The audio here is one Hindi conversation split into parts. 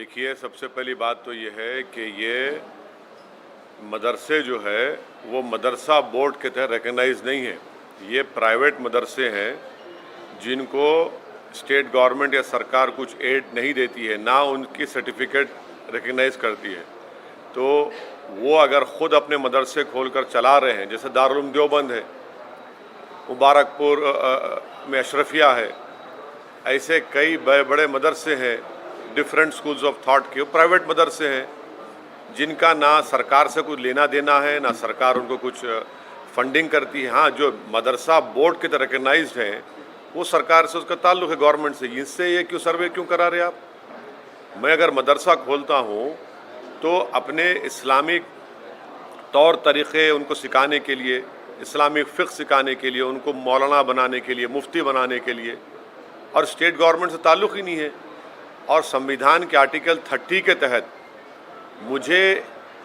देखिए, सबसे पहली बात तो ये है कि ये मदरसे जो है वो मदरसा बोर्ड के तहत रिकग्नाइज नहीं है। ये प्राइवेट मदरसे हैं जिनको स्टेट गवर्नमेंट या सरकार कुछ एड नहीं देती है, ना उनकी सर्टिफिकेट रिकग्नाइज करती है। तो वो अगर ख़ुद अपने मदरसे खोलकर चला रहे हैं, जैसे दारुल उलूम देवबंद है, मुबारकपुर में अशरफिया है, ऐसे कई बड़े बड़े मदरसे हैं, डिफरेंट स्कूल्स ऑफ थॉट के, प्राइवेट मदरसे हैं जिनका ना सरकार से कुछ लेना देना है, ना सरकार उनको कुछ फंडिंग करती है। हाँ, जो मदरसा बोर्ड के तरह रिकग्नाइज्ड हैं वो सरकार से उसका ताल्लुक़ है, गवर्नमेंट से। इससे ये क्यों सर्वे क्यों करा रहे आप? मैं अगर मदरसा खोलता हूँ तो अपने इस्लामिक तौर तरीक़े उनको सिखाने के लिए, इस्लामिक फ़िक़्ह सिखाने के लिए, उनको मौलाना बनाने के लिए, मुफ्ती बनाने के लिए, और स्टेट गवर्नमेंट से ताल्लुक़ ही नहीं है। और संविधान के आर्टिकल 30 के तहत मुझे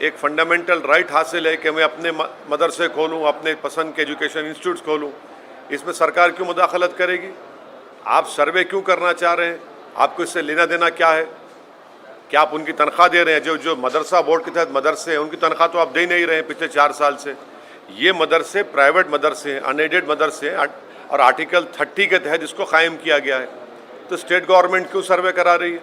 एक फंडामेंटल राइट हासिल है कि मैं अपने मदरसे खोलूँ, अपने पसंद के एजुकेशन इंस्टीट्यूट्स खोलूँ। इसमें सरकार क्यों मुदाखलत करेगी? आप सर्वे क्यों करना चाह रहे हैं? आपको इससे लेना देना क्या है? क्या आप उनकी तनख्वाह दे रहे हैं? जो मदरसा बोर्ड के तहत मदरसे हैं उनकी तनख्वाह तो आप दे नहीं रहे हैं पिछले 4 साल से। ये मदरसे प्राइवेट मदरसे हैं, अनएडेड मदरसे हैं, और आर्टिकल 30 के तहत इसको कायम किया गया है। तो स्टेट गवर्नमेंट क्यों सर्वे करा रही है?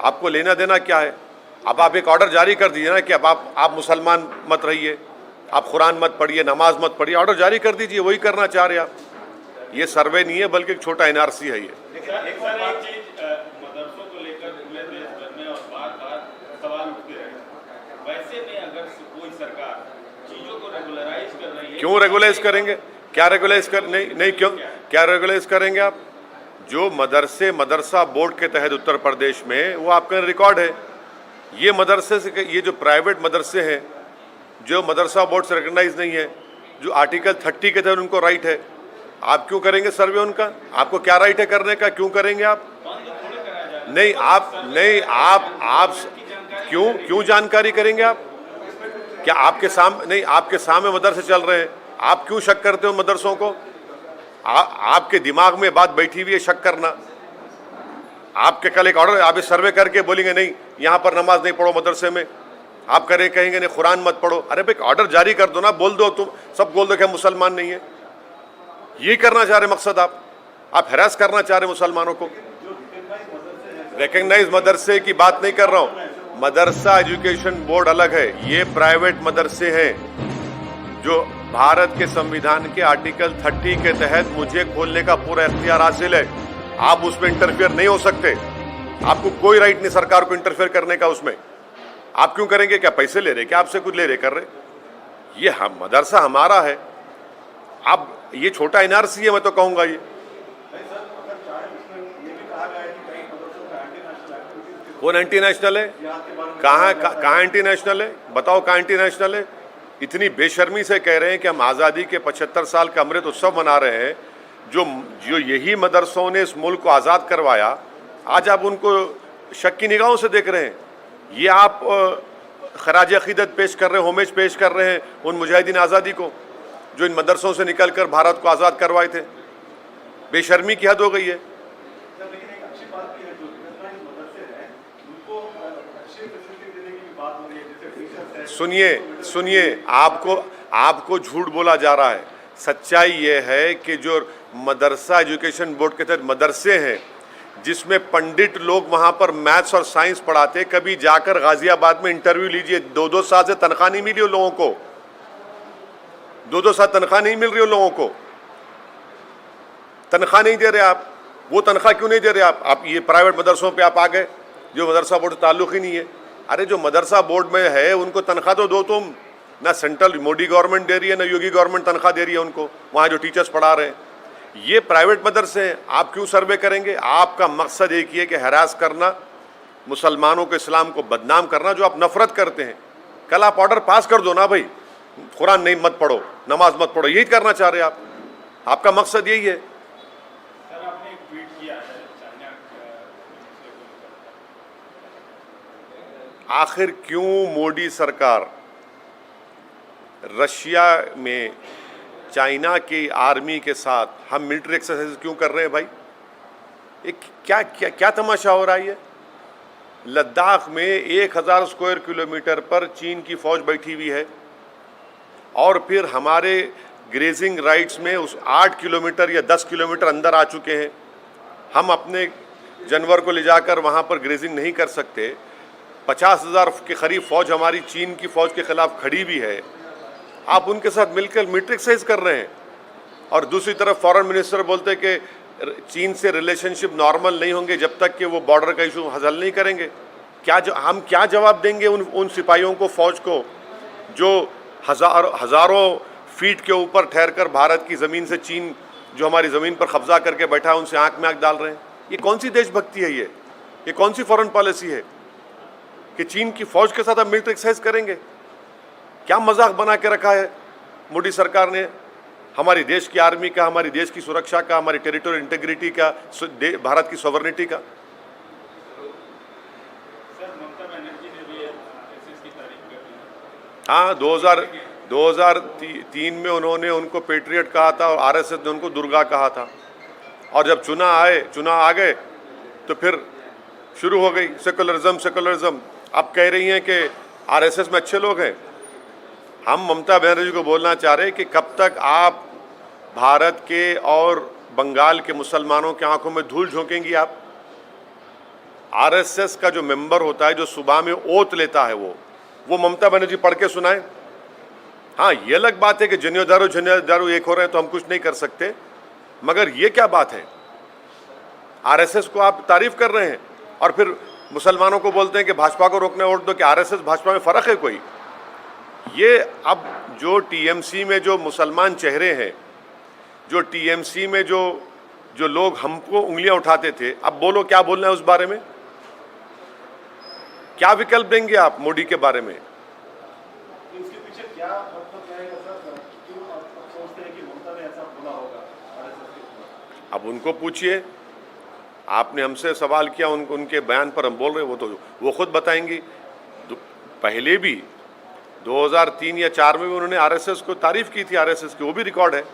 आपको लेना देना क्या है? अब आप एक ऑर्डर जारी कर दीजिए ना कि अब आप मुसलमान मत रहिए, आप कुरान मत पढ़िए, नमाज मत पढ़िए, ऑर्डर जारी कर दीजिए। वही करना चाह रहे हैं आप। ये सर्वे नहीं है बल्कि एक छोटा एनआरसी है ये। मदरसों को लेकर पूरे देश भर में और बार-बार सवाल उठते रहे। वैसे में अगर कोई सरकार चीजों को रेगुलराइज कर रही है, क्यों रेगुलाइज करेंगे? क्या रेगुलाइज कर नहीं क्यों क्या रेगुलाइज करेंगे आप? जो मदरसे मदरसा बोर्ड के तहत उत्तर प्रदेश में वो आपका रिकॉर्ड है। ये मदरसे से, ये जो प्राइवेट मदरसे हैं जो मदरसा बोर्ड से रिकग्नाइज नहीं है, जो आर्टिकल 30 के तहत उनको राइट है, आप क्यों करेंगे सर्वे उनका? आपको क्या राइट है करने का? क्यों करेंगे आप? नहीं, आप क्यों जानकारी करेंगे आप? क्या आपके सामने नहीं, आपके सामने मदरसे चल रहे हैं, आप क्यों शक करते हो मदरसों को? आपके दिमाग में बात बैठी हुई है शक करना। आपके कल एक ऑर्डर, आप इस सर्वे करके बोलेंगे नहीं यहाँ पर नमाज नहीं पढ़ो मदरसे में, आप कहेंगे नहीं कुरान मत पढ़ो। अरे भाई, ऑर्डर जारी कर दो ना, बोल दो, तुम सब बोल दो कि मुसलमान नहीं है। ये करना चाह रहे मकसद आप हैरास करना चाह रहे मुसलमानों को। रिकग्नाइज मदरसे की बात नहीं कर रहा हूँ, मदरसा एजुकेशन बोर्ड अलग है। ये प्राइवेट मदरसे हैं जो भारत के संविधान के आर्टिकल 30 के तहत मुझे खोलने का पूरा इख्तियार हासिल है। आप उसमें इंटरफेयर नहीं हो सकते। आपको कोई राइट नहीं सरकार को इंटरफेयर करने का उसमें। आप क्यों करेंगे? क्या पैसे ले रहे? क्या आपसे कुछ ले रहे कर रहे? ये हम मदरसा हमारा है। आप ये छोटा एनआरसी है, मैं तो कहूँगा ये। कौन एंटी नेशनल है? कहाँ एंटी नेशनल है? बताओ कहाँ एंटी नेशनल है? इतनी बेशर्मी से कह रहे हैं कि हम आज़ादी के 75 साल का अमृत उत्सव मना रहे हैं। जो यही मदरसों ने इस मुल्क को आज़ाद करवाया, आज आप उनको शक की निगाहों से देख रहे हैं। ये आप खराज अक़ीदत पेश कर रहे हैं, होमेज पेश कर रहे हैं उन मुजाहिदीन आज़ादी को जो इन मदरसों से निकलकर भारत को आज़ाद करवाए थे। बेशर्मी की हद हो गई है। सुनिए, आपको झूठ बोला जा रहा है। सच्चाई ये है कि जो मदरसा एजुकेशन बोर्ड के तहत मदरसे हैं जिसमें पंडित लोग वहाँ पर मैथ्स और साइंस पढ़ाते, कभी जाकर गाजियाबाद में इंटरव्यू लीजिए, 2-2 साल से तनख्वाह नहीं मिली उन लोगों को। 2-2 साल तनख्वाह नहीं मिल रही उन लोगों को। तनख्वाह नहीं दे रहे आप। वो तनख्वाह क्यों नहीं दे रहे आप ये प्राइवेट मदरसों पे आप आ गए जो मदरसा बोर्ड से ताल्लुक़ ही नहीं है। अरे जो मदरसा बोर्ड में है उनको तनख्वाह तो दो तुम। ना सेंट्रल मोदी गवर्नमेंट दे रही है, ना योगी गवर्नमेंट तनख्वाह दे रही है उनको, वहाँ जो टीचर्स पढ़ा रहे हैं। ये प्राइवेट मदरसे हैं, आप क्यों सर्वे करेंगे? आपका मकसद एक ही है कि हरास करना, मुसलमानों को, इस्लाम को बदनाम करना, जो आप नफरत करते हैं। कल आप ऑर्डर पास कर दो ना भाई, कुरान नहीं मत पढ़ो, नमाज मत पढ़ो, यही करना चाह रहे हैं आप। आपका मकसद यही है। आखिर क्यों मोदी सरकार रशिया में चाइना की आर्मी के साथ हम मिलिट्री एक्सरसाइज क्यों कर रहे हैं भाई? ये क्या क्या क्या तमाशा हो रहा है? लद्दाख में 1000 स्क्वायर किलोमीटर पर चीन की फौज बैठी हुई है और फिर हमारे ग्रेजिंग राइट्स में उस 8 किलोमीटर या 10 किलोमीटर अंदर आ चुके हैं। हम अपने जानवर को ले जाकर वहाँ पर ग्रेजिंग नहीं कर सकते। 50,000 के करीब फौज हमारी चीन की फौज के खिलाफ खड़ी भी है। आप उनके साथ मिलकर मिलिट्री एक्सरसाइज कर रहे हैं और दूसरी तरफ फॉरेन मिनिस्टर बोलते हैं कि चीन से रिलेशनशिप नॉर्मल नहीं होंगे जब तक कि वो बॉर्डर का इशू हल नहीं करेंगे। हम क्या जवाब देंगे उन सिपाहियों को, फौज को, जो हज़ारों फीट के ऊपर ठहरकर भारत की ज़मीन से चीन जो हमारी ज़मीन पर कब्जा करके बैठा है उनसे आंख में आंख डाल रहे हैं? ये कौन सी देशभक्ति है? ये कौन सी फॉरेन पॉलिसी है कि चीन की फौज के साथ आप मिलिट्री एक्सरसाइज करेंगे? क्या मजाक बना के रखा है मोदी सरकार ने हमारी देश की आर्मी का, हमारी देश की सुरक्षा का, हमारी टेरिटोरियल इंटीग्रिटी का, भारत की सॉवरेनिटी का। सर, ममता बनर्जी ने भी आरएसएस की तारीफ कर दी। हाँ, 2003 में उन्होंने उनको पेट्रियट कहा था और आरएसएस ने उनको दुर्गा कहा था। और जब चुनाव आ गए तो फिर शुरू हो गई सेकुलरिज्म। अब कह रही हैं कि आरएसएस में अच्छे लोग हैं। हम ममता बनर्जी को बोलना चाह रहे हैं कि कब तक आप भारत के और बंगाल के मुसलमानों की आंखों में धूल झोंकेंगी? आप आरएसएस का जो मेंबर होता है, जो सुबह में ओथ लेता है, वो ममता बनर्जी पढ़ के सुनाए। हाँ, ये अलग बात है कि जनियादारू एक हो रहे हैं तो हम कुछ नहीं कर सकते, मगर ये क्या बात है? आरएसएस को आप तारीफ कर रहे हैं और फिर मुसलमानों को बोलते हैं कि भाजपा को रोकने वोट दो। कि आरएसएस भाजपा में फ़र्क है कोई? ये अब जो टीएमसी में जो मुसलमान चेहरे हैं, जो टीएमसी में जो लोग हमको उंगलियां उठाते थे, अब बोलो क्या बोलना है उस बारे में? क्या विकल्प देंगे आप मोदी के बारे में? इसके पीछे क्या मतलब क्या है सर? क्यों आप सोचते हैं कि ममता ने ऐसा बोला होगा आरएसएस के खिलाफ? अब उनको पूछिए। आपने हमसे सवाल किया, उनके बयान पर हम बोल रहे हैं, वो खुद बताएंगी। पहले भी 2003 या 4 में भी उन्होंने आरएसएस को तारीफ की थी, आरएसएस की, वो भी रिकॉर्ड है।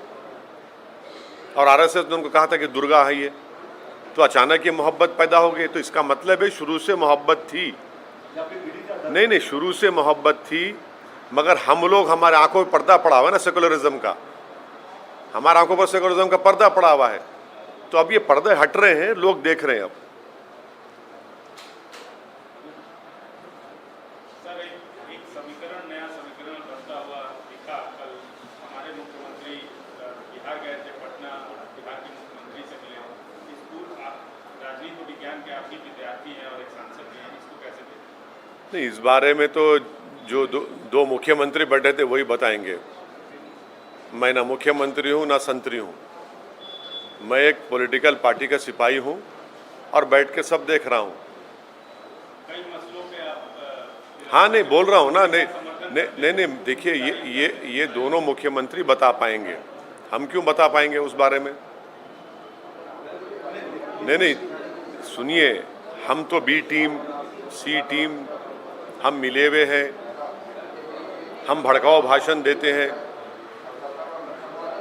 और आरएसएस ने उनको कहा था कि दुर्गा है ये। तो अचानक ये मोहब्बत पैदा हो गई। तो इसका मतलब है शुरू से मोहब्बत थी। या फिर मीडिया का डर? नहीं, शुरू से मोहब्बत थी, मगर हम लोग, हमारे आंखों पर पर्दा पड़ा हुआ है ना सेकुलरिज्म का। हमारे आंखों पर सेकुलरिज्म का पर्दा पड़ा हुआ है। तो अब ये पर्दे हट रहे हैं, लोग देख रहे हैं अब। सर, एक नया समीकरण बनता हुआ दिखा। कल हमारे मुख्यमंत्री बिहार गए थे, पटना, बिहार के मुख्यमंत्री से मिले। स्कूल, आप राजनीति विज्ञान के आप भी विद्यार्थी हैं और एक सांसद भी हैं, इसको कैसे देखते? नहीं, इस बारे में तो जो दो मुख्यमंत्री बैठे थे वही बताएंगे। मैं ना मुख्यमंत्री हूँ ना संतरी हूँ। मैं एक पॉलिटिकल पार्टी का सिपाही हूँ और बैठ के सब देख रहा हूँ। कई मसलों पे आप हाँ, नहीं बोल रहा हूँ ना। नहीं, देखिए, ये दोनों मुख्यमंत्री बता पाएंगे, हम क्यों बता पाएंगे उस बारे में? नहीं, सुनिए, हम तो बी टीम, सी टीम, हम मिले हुए हैं, हम भड़काऊ भाषण देते हैं।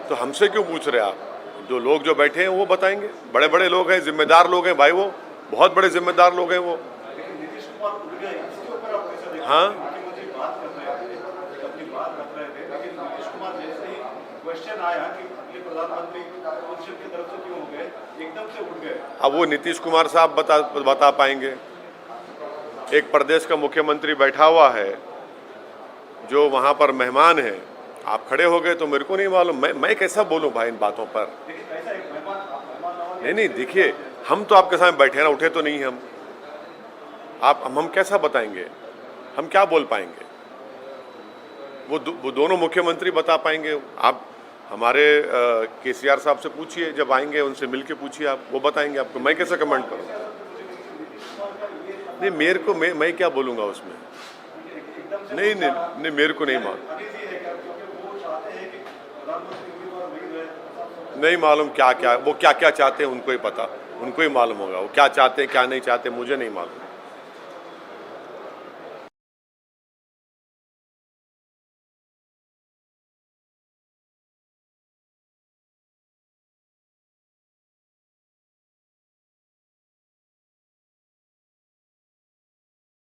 तो हमसे क्यों पूछ रहे आप? जो लोग जो बैठे हैं वो बताएंगे। बड़े बड़े लोग हैं, जिम्मेदार लोग हैं भाई, वो बहुत बड़े जिम्मेदार लोग हैं वो। लेकिन नीतीश कुमार उड़ गए, इसके ऊपर आप कैसे देखते हैं? हाँ, मुख्यमंत्री बात कर रहे थे, अपनी बात रख रहे थे, लेकिन नीतीश कुमार जैसे ही क्वेश्चन आया कि अगले प्रधानमंत्री पोजीशन की तरफ से क्यों हो गए, एकदम से उठ गए। अब वो नीतीश कुमार साहब बता पाएंगे। एक प्रदेश का मुख्यमंत्री बैठा हुआ है जो वहाँ पर मेहमान है, आप खड़े हो गए तो मेरे को नहीं मालूम। मैं कैसा बोलूँ भाई इन बातों पर? लेकिन ऐसा एक मेहमान नहीं, देखिए, हम तो आपके सामने बैठे ना, उठे तो नहीं हम। हम कैसा बताएंगे? हम क्या बोल पाएंगे? वो दोनों मुख्यमंत्री बता पाएंगे। आप हमारे केसीआर साहब से पूछिए, जब आएंगे उनसे मिल के पूछिए, आप, वो बताएंगे आपको। मैं कैसे कमेंट करूँ? नहीं, मेरे को मैं क्या बोलूँगा उसमें? नहीं, मेरे को नहीं मालूम। नहीं मालूम क्या वो क्या चाहते हैं, उनको ही पता, उनको ही मालूम होगा वो क्या चाहते हैं क्या नहीं चाहते, मुझे नहीं मालूम।